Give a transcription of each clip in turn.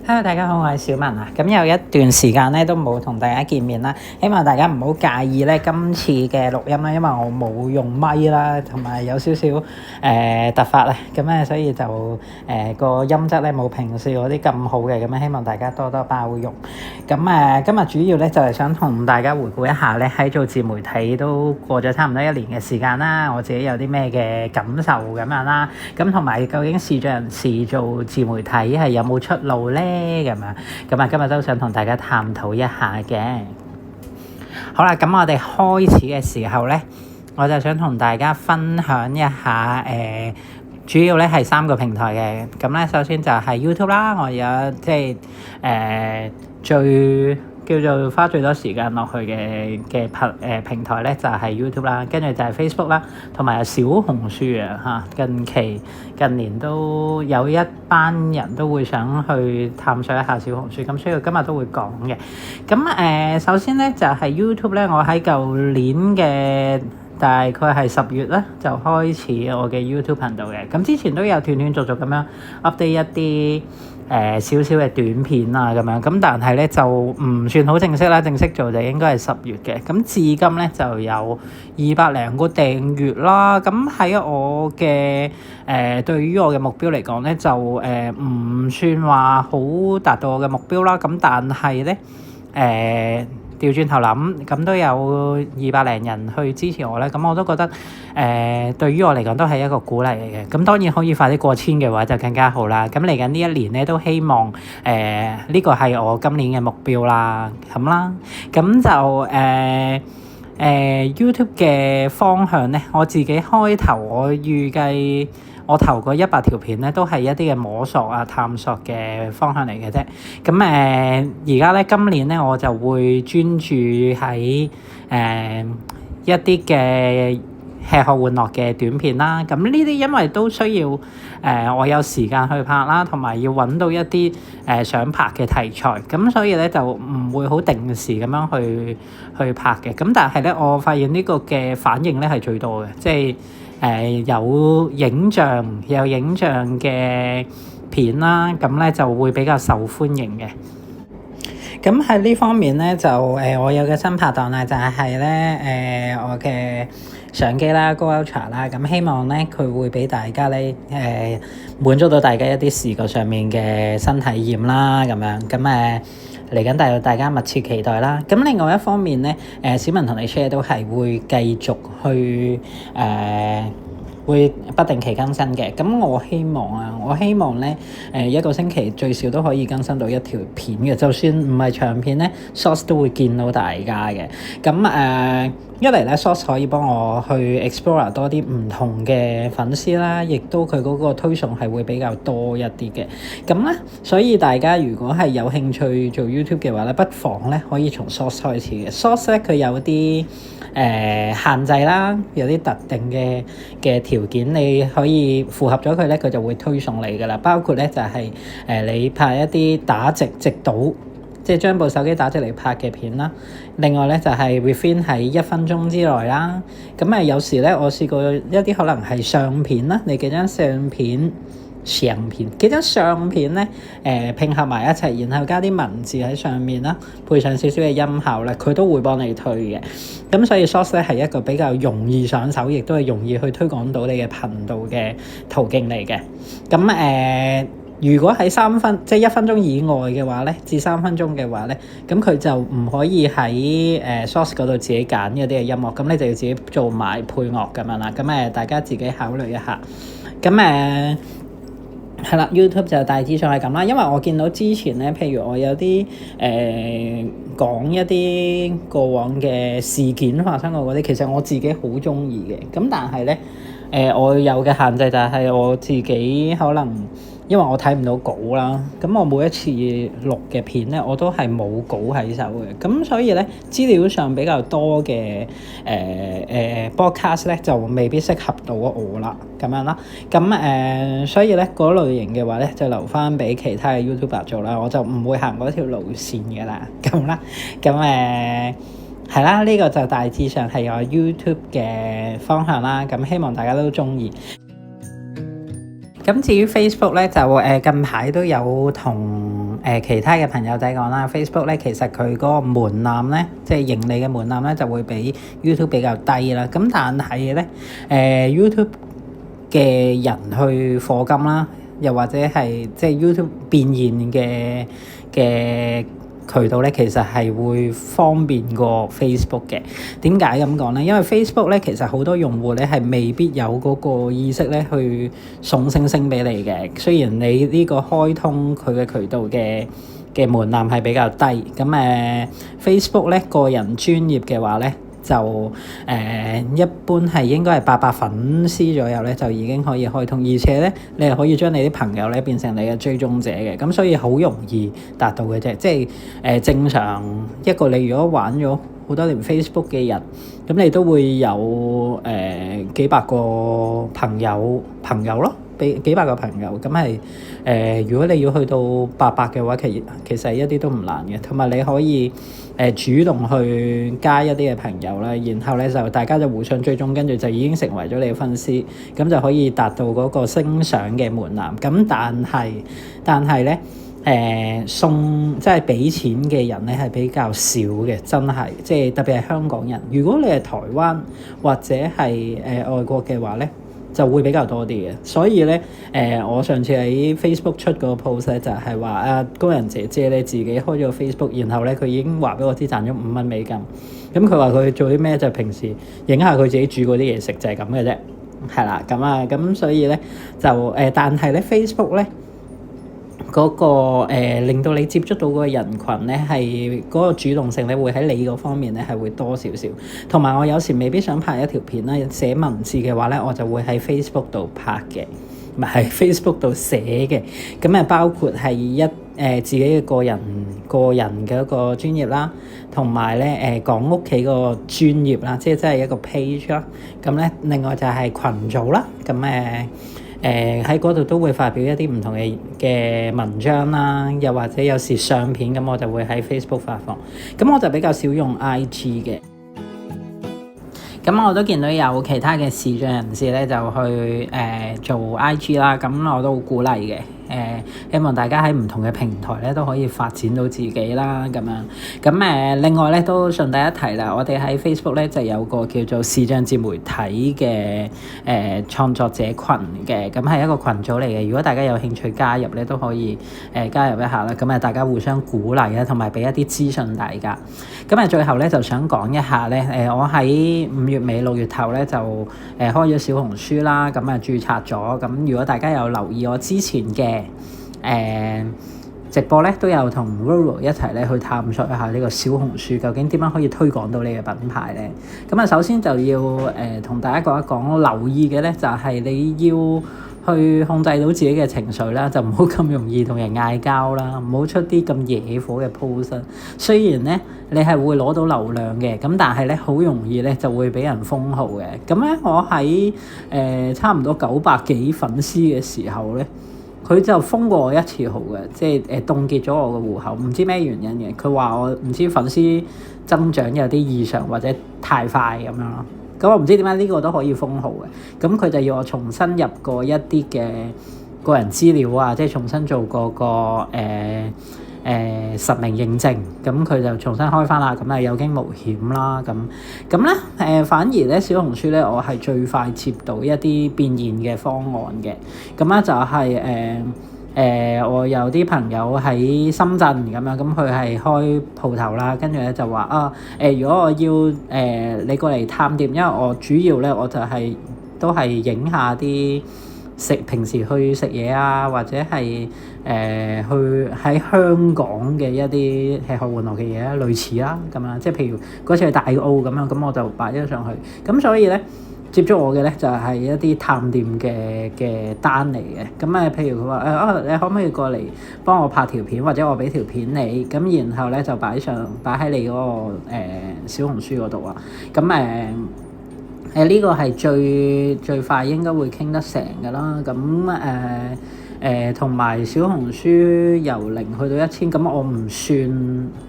Hello，大家好，我係小文啊。咁有一段時間咧都冇同大家見面啦，希望大家唔好介意咧今次嘅錄音啦，因為我冇用咪啦，同埋有少少突發啊，咁咧所以就個音質咧冇平時嗰啲咁好嘅，咁樣希望大家多多包容。咁今日主要咧就係想同大家回顧一下咧喺做自媒體都過咗差唔多1年嘅時間啦，我自己有啲咩嘅感受咁樣啦，咁同埋究竟視障人士做自媒體係有冇出路咧？咁今日都想同大家探討一下嘅。好啦，咁我哋開始嘅時候咧，我就想同大家分享一下主要咧係3個平台嘅。咁咧首先就係 YouTube 啦，我有即係最叫做花最多時間落去嘅平台咧就係 YouTube 啦，跟住就係 Facebook 啦，同埋有小紅書啊嚇。近年都有一班人都會想去探索一下小紅書，咁所以今日都會講嘅。咁首先咧就係 YouTube 咧，我喺舊年嘅大概係10月咧就開始我嘅 YouTube 頻道嘅。咁之前都有斷斷續續咁樣 update 一啲少少嘅短片啊咁樣，咁但係咧就唔算好正式啦，正式做就應該係10月嘅。咁至今咧就有200零個訂閱啦。咁喺我嘅對於我嘅目標嚟講咧，就唔算話好達到我嘅目標啦。咁但係咧調轉頭諗，咁都有200零人去支持我咧，咁我都覺得對於我嚟講都係一個鼓勵嚟嘅。咁當然可以快啲過千嘅話就更加好啦。咁嚟緊呢1年咧都希望呢個係我今年嘅目標啦，咁啦。咁就YouTube 嘅方向咧，我自己開頭我預計我頭嗰100條片咧都係一啲嘅摸索啊、探索嘅方向嚟嘅啫。咁而家咧今年咧我就會專注喺一啲嘅吃喝玩樂嘅短片啦。咁呢啲因為都需要我有時間去拍啦，同埋要揾到一啲想拍嘅題材，咁所以咧就唔會好定時咁樣去拍嘅。咁但係咧我發現呢個嘅反應咧係最多嘅，即係有影像嘅片啦，咁咧就會比較受歡迎嘅。咁喺呢方面咧就我有嘅新拍檔啊，就係咧我嘅相機啦，Go Ultra 啦，咁希望咧佢會俾大家咧滿足到大家一啲視覺上面嘅新體驗啦，咁樣咁嚟緊大家密切期待啦。咁另外一方面咧，小文同你 share 都係會繼續去會不定期更新嘅。咁我希望咧1個星期最少都可以更新到1條片嘅，就算唔係長片咧 Shorts 都會見到大家嘅。咁一嚟咧 Shorts 可以幫我去 explore 多啲唔同嘅粉絲啦，亦都佢嗰個推送係會比較多一啲嘅。咁咧所以大家如果係有興趣做 YouTube 嘅話咧，不妨咧可以從 Shorts 開始嘅。Shorts 咧佢有啲限制啦，有啲特定嘅條件，你可以符合咗佢咧，佢就會推送你噶啦。包括咧就係你拍一啲打直倒，即係將部手機打直嚟拍嘅片啦。另外咧就係 within 喺1分鐘之內啦。咁有時咧我試過一啲可能係相片啦，你幾張相片咧拼合埋一齊，然後加啲文字喺上面啦，配上少少嘅音效咧，佢都會幫你推嘅。咁所以 Shorts 咧係一個比較容易上手，亦都係容易去推廣到你嘅頻道嘅途徑嚟嘅。咁如果喺即係1分鐘以外嘅話咧，至3分鐘嘅話咧，咁佢就唔可以喺Shorts 嗰度自己揀嗰啲嘅音樂，咁你就要自己做埋配樂咁樣啦。咁大家自己考慮一下。咁係啦 ，YouTube 就大致上係咁啦。因為我見到之前咧，譬如我有啲講一啲過往嘅事件發生過嗰啲，其實我自己好中意嘅。咁但係咧，我有嘅限制就係我自己可能因為我睇唔到稿啦，咁我每一次錄嘅片咧，我都係冇稿喺手嘅。咁所以咧，資料上比較多嘅podcast 咧，就未必適合到我啦，咁樣啦。咁所以咧嗰類型嘅話咧，就留翻俾其他嘅 YouTuber 做啦，我就唔會行嗰條路線嘅啦，咁啦。咁係啦，呢個就大致上係我 YouTube 嘅方向啦。咁希望大家都中意。咁至於 Facebook 咧，就近排都有同其他嘅朋友仔講啦。Facebook 咧其實佢嗰個門檻咧，即係盈利嘅門檻咧，就會比 YouTube 比較低啦。咁但係咧YouTube 嘅人去課金啦，又或者係即係 YouTube 變現嘅渠道咧，其實係會方便過 Facebook 嘅。點解咁講咧？因為 Facebook 咧，其實好多用戶咧係未必有嗰個意識咧去送星星俾你嘅。雖然你呢個開通佢嘅渠道嘅門檻係比較低，咁Facebook 咧個人專業嘅話咧，就一般係應該係800粉絲左右咧，就已經可以開通，而且咧你係可以將你啲朋友咧變成你嘅追蹤者嘅，咁所以好容易達到嘅啫。即係正常一個你如果玩咗好多年 Facebook 嘅人，咁你都會有幾百個朋友咯。幾百個朋友，咁係如果你要去到800嘅話，其實一啲都唔難嘅。同埋你可以主動去加一啲嘅朋友啦，然後咧就大家就互相追蹤，跟住就已經成為咗你嘅粉絲，咁就可以達到嗰個升上嘅門檻。咁但係咧即係俾錢嘅人咧係比較少嘅，真係即係特別係香港人。如果你係台灣或者係外國嘅話咧，就會比較多啲嘅。所以咧我上次喺 Facebook 出個 post 咧，就係話高人姐姐咧自己開咗個 Facebook， 然後咧佢已經話俾我知賺咗5蚊美金。咁佢話佢做啲咩？就平時影下佢自己煮嗰啲嘢食，就係咁嘅啫。係啦，咁所以咧就但係咧 Facebook 咧嗰個令到你接觸到嗰個人群咧，係嗰個主動性咧，會喺你嗰方面咧係會多少少。同埋我有時未必想拍一條片啦，寫文字嘅話咧，我就會喺 Facebook 度拍嘅，唔係喺 Facebook 度寫嘅。咁包括係自己嘅個人嘅一個專頁啦，同埋咧講屋企個專頁啦，即係一個 page 啦。咁咧另外就係群組啦，咁喺嗰度都會發表一啲唔同嘅文章啦，又或者有時相片，咁我就會喺 Facebook 發放。咁我就比較少用 IG 嘅。咁我都見到有其他嘅視障人士咧，就去做 IG 啦，咁我都好鼓勵嘅。希望大家喺唔同嘅平台咧都可以發展到自己啦，咁樣。咁另外咧都順帶一提啦，我哋喺 Facebook 咧就有個叫做視障自媒體嘅創作者群嘅，咁係一個群組嚟嘅。如果大家有興趣加入咧，都可以加入一下啦。咁大家互相鼓勵啦，同埋俾一啲資訊大家。咁最後咧就想講一下咧，我喺5月尾6月頭咧就開咗小紅書啦，咁註冊咗。咁如果大家有留意我之前嘅直播咧，都有同 Roro 一齊咧去探索一下呢個小紅書究竟點樣可以推廣到你嘅品牌咧。咁首先就要同大家講一講，留意嘅咧就係你要去控制到自己嘅情緒啦，就唔好咁容易同人嗌交啦，唔好出啲咁惹火嘅 post。雖然咧你係會攞到流量嘅，咁但係咧好容易咧就會俾人封號嘅。咁咧我喺差唔多900幾粉絲嘅時候咧，佢就封過我1次號嘅，即係凍結咗我個戶口，唔知咩原因嘅。佢話我唔知粉絲增長有啲異常或者太快咁樣咯。咁我唔知點解呢個都可以封號嘅。咁佢就要我重新入過一啲嘅個人資料啊，即係重新做過個實名認證。咁佢就重新開翻啦。咁有驚無險啦。咁咧反而咧小紅書咧，我係最快接到一啲變現嘅方案嘅。咁咧就係我有啲朋友喺深圳咁樣，咁佢係開鋪頭啦，跟住咧就話如果我要你過嚟探店，因為我主要咧我就都係影下啲平時去食嘢啊，或者係去喺香港嘅一啲吃喝玩樂嘅嘢啦，類似啦咁樣，即係譬如嗰次去大澳咁樣，咁我就擺咗上去。咁所以咧接觸我嘅咧就係一啲探店嘅單嚟嘅。咁譬如佢話你可唔可以過嚟幫我拍條片，或者我俾條片你，咁然後咧就擺喺你嗰個小紅書嗰度啊。咁呢個係最快應該會傾得成㗎啦。咁同埋小紅書由0去到1000，咁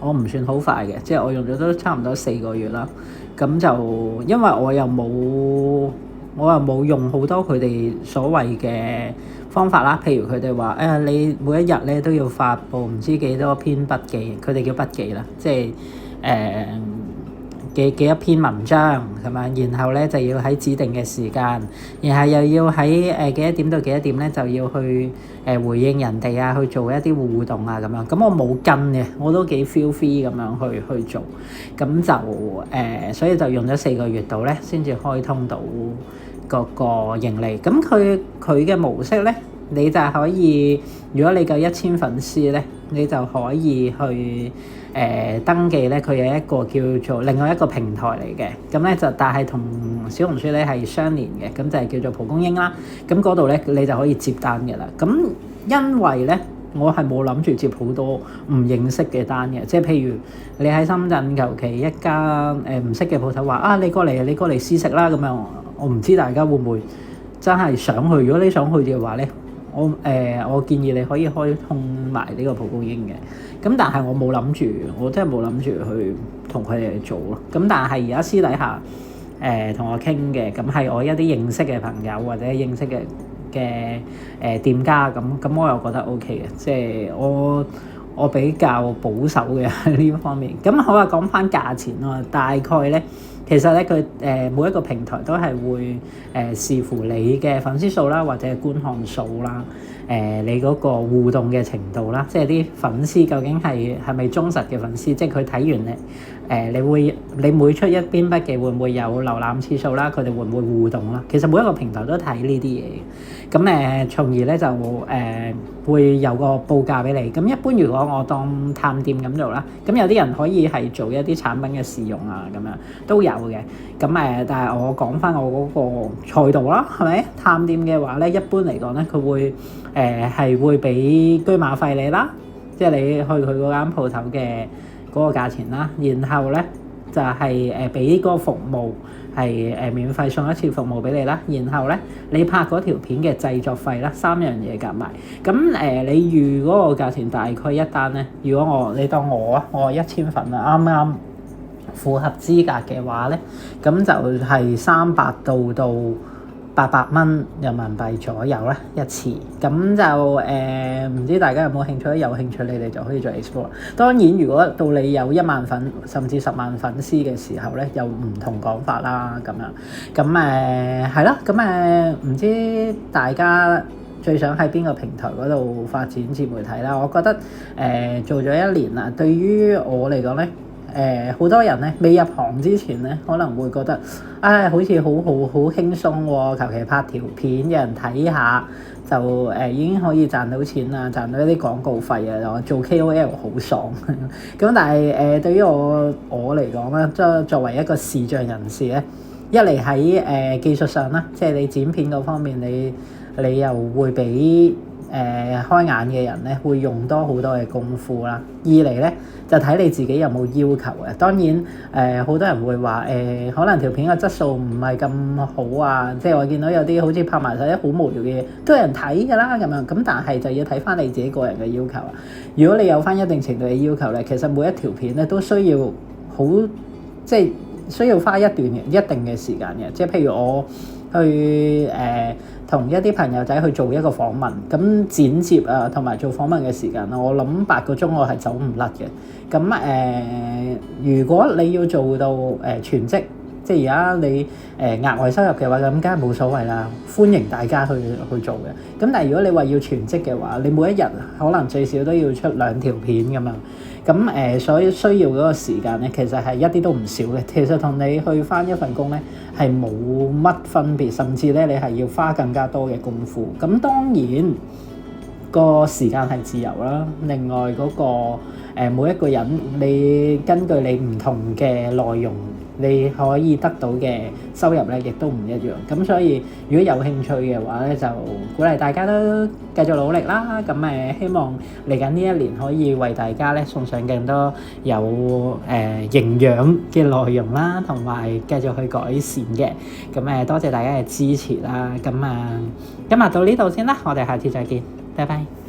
我唔算好快嘅，即係我用咗都差唔多4個月啦。咁就因為我又冇用好多佢哋所謂嘅方法啦。譬如佢哋話你每一日咧都要發布唔知幾多篇筆記，佢哋叫筆記啦，即係幾多篇文章咁樣，然後咧就要喺指定嘅時間，然後又要喺幾多點到幾多點咧就要去回應人哋啊，去做一啲互動啊咁樣。咁我冇跟嘅，我都幾 feel free 咁樣去做，咁就所以就用咗4個月度咧，先至開通到嗰個盈利。咁佢嘅模式咧，你就可以，如果你夠1000粉絲咧，你就可以去登記咧。佢有一個叫做另外一個平台嚟嘅，咁咧就但係同小紅書咧係相連嘅，咁就係叫做蒲公英啦。咁嗰度咧你就可以接單嘅啦。咁因為咧我係冇諗住接好多唔認識嘅單嘅，即係譬如你喺深圳求其一間唔識嘅鋪頭話你過嚟試食啦咁樣，我唔知大家會唔會真係想去。如果你想去嘅話咧，我建議你可以開通埋呢個蒲公英嘅。咁但係我冇諗住，我真係冇諗住去同佢哋做咯。咁但係而家私底下同我傾嘅，咁係我一啲認識嘅朋友或者認識嘅店家，咁我又覺得 OK 嘅，即係我比較保守嘅喺呢方面。咁好啊，講翻價錢咯，大概咧其實咧佢每一個平台都係會視乎你嘅粉絲數啦，或者觀看數啦，你嗰個互動嘅程度啦，即係啲粉絲究竟係咪忠實嘅粉絲，即係佢睇完你每出一篇筆記會唔會有瀏覽次數啦，佢哋會唔會互動啦？其實每一個平台都睇呢啲嘢嘅。咁從而咧就會有個報價俾你。咁一般如果我當探店咁做啦，咁有啲人可以係做一啲產品嘅試用啊，咁樣都有嘅。咁但係我講翻我嗰個賽道啦，係咪？探店嘅話咧，一般嚟講咧，佢會係會俾居馬費你啦，即係你去佢嗰間鋪頭嘅嗰個價錢啦。然後咧就係俾嗰個服務係免費送一次服務俾你啦。然後咧你拍嗰條片嘅製作費啦，3樣嘢夾埋。咁你預嗰個價錢大概一單咧，如果你當我1000粉啊，啱啱符合資格嘅話咧，咁就係300到800蚊人民幣左右啦一次。咁就唔知大家有冇興趣？有興趣你哋就可以再 explore。當然如果到你有1萬粉甚至10萬粉絲嘅時候咧，有唔同講法啦咁樣。咁係咯，咁唔知大家最想喺邊個平台嗰度發展自媒體啦？我覺得做咗1年啦，對於我嚟講咧，好多人咧未入行之前咧，可能會覺得好似好輕鬆喎，求其拍條片有人睇下就已經可以賺到錢啦，賺到一啲廣告費啊，做 KOL 好爽。咁但係對於我嚟講咧，作為一個視像人士咧，一嚟喺技術上啦，即係你剪片嗰方面，你又會比開眼嘅人咧會用多好多嘅功夫啦。二嚟咧就睇你自己有冇要求嘅。當然好多人會話可能條片嘅質素唔係咁好啊，即係我見到有啲好似拍埋晒啲好無聊嘅嘢都有人睇㗎啦咁樣。咁但係就要睇翻你自己個人嘅要求啊。如果你有翻一定程度嘅要求咧，其實每一條片咧都需要即係需要花一定嘅時間嘅。即係譬如我去同一啲朋友仔去做一個訪問，咁剪接啊同埋做訪問嘅時間我諗8個鐘我係走唔甩嘅。咁如果你要做到全職，即係而家你額外收入嘅話，咁梗係冇所謂啦，歡迎大家去做嘅。咁但係如果你話要全職嘅話，你每一日可能最少都要出2條片咁樣。咁所以需要嗰個時間咧，其實係一啲都唔少嘅。其實同你去返一份工咧係冇乜分別，甚至咧你係要花更加多嘅功夫。咁當然個時間係自由啦。另外嗰個每一個人，你根據你唔同嘅內容，你可以得到嘅收入咧，亦都唔一樣。咁所以如果有興趣嘅話咧，就鼓勵大家都繼續努力啦。咁希望嚟緊呢一年可以為大家咧送上更多有營養嘅內容啦，同埋繼續去改善嘅。咁多謝大家嘅支持啦。咁今日到呢度先啦，我哋下次再見，拜拜。